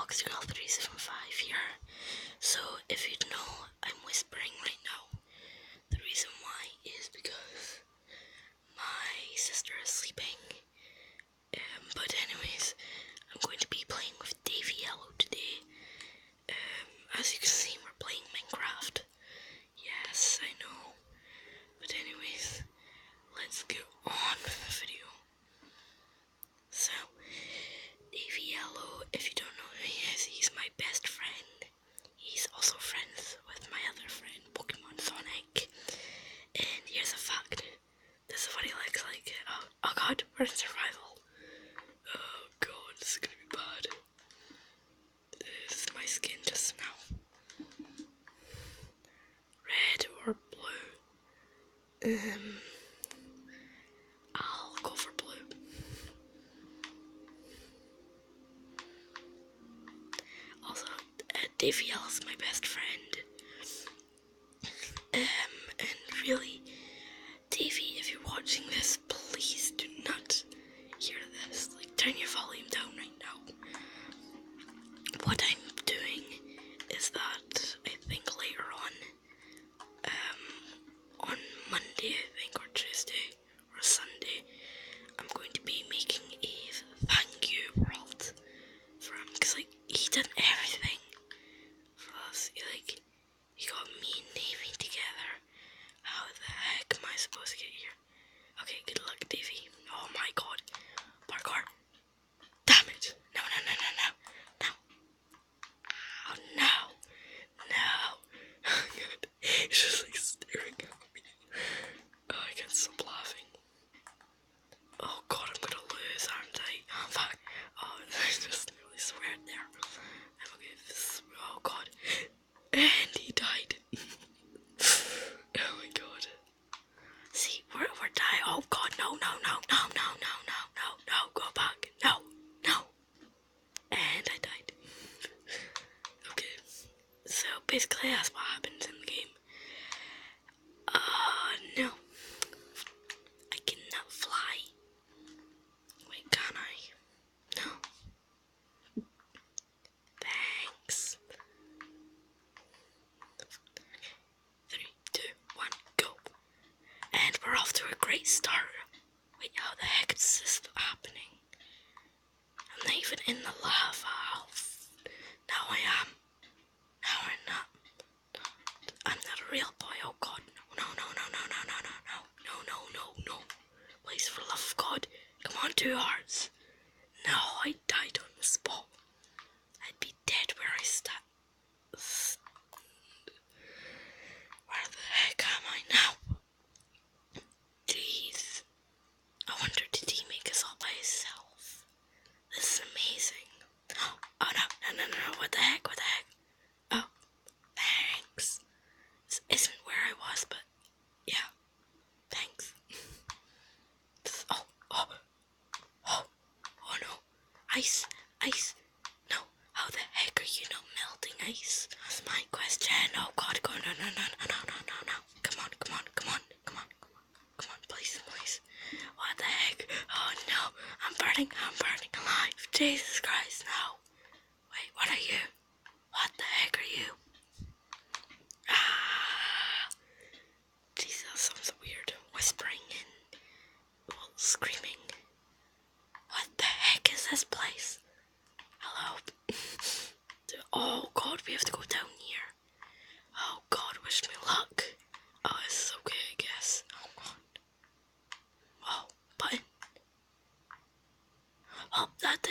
Foxgirl375 here. So if you know, I'm whispering right now. The reason why is because my sister is sleeping. But anyways, I'm going to be playing with Davy Yellow today. As you can see, we're playing Minecraft. Yes, I know. But anyways, let's get on with the video. So, Davy Yellow, if you don't know who he is, he's my best friend. He's also friends with my other friend, Pokemon Sonic. And here's a fact. This is what he looks like. Oh god, we're in survival. Oh god, this is gonna be bad. This is my skin just now. Red or blue? I'll go for blue. Also, Davy L is my best friend. And really, Davy, if you're watching this, please do not hear this. Like, turn your volume down right now. What I'm doing is that I think later on Monday, I think, or Tuesday, or Sunday, I'm going to be making a thank you world for him, because, like, he did everything for us. He got me and Davy together. How the heck am I supposed to get here? Okay, good luck, Davy. Oh my god. Parkour. Damn it. No. Oh, no. God. He's just like staring at me. Oh, I can't stop laughing. Oh god, I'm gonna lose, aren't I? Oh fuck. Oh, I just nearly sweared there. Okay, oh god. And he died. Oh my god. See, we're dying. Oh god, no. Go back. No. And I died. Okay. So basically that's what happens in the game. No. I cannot fly. Wait, can I? No. Thanks. 3, 2, 1, go. And we're off to a great start. Wait, how the heck is this happening? I'm not even in the lava. Now I am. Now I'm not. I'm not a real boy. Oh god. No. Please, for the love of God. Come on, 2 hearts. No, I died on the spot. I'd be dead where I stand. Where the heck am I now? Jeez. I wonder, did he make us all by himself? This is amazing. Oh no. What the heck? Oh, thanks. This isn't where I was, but yeah. Thanks. Oh no. Ice. No. How the heck are you not melting ice? That's my question. Oh god, go. No. Come on, please. What the heck? Oh no. I'm burning alive. Jesus Christ, no. Wait, what are you? What the heck are you? Jesus, that sounds weird. Whispering and screaming. What the heck is this place?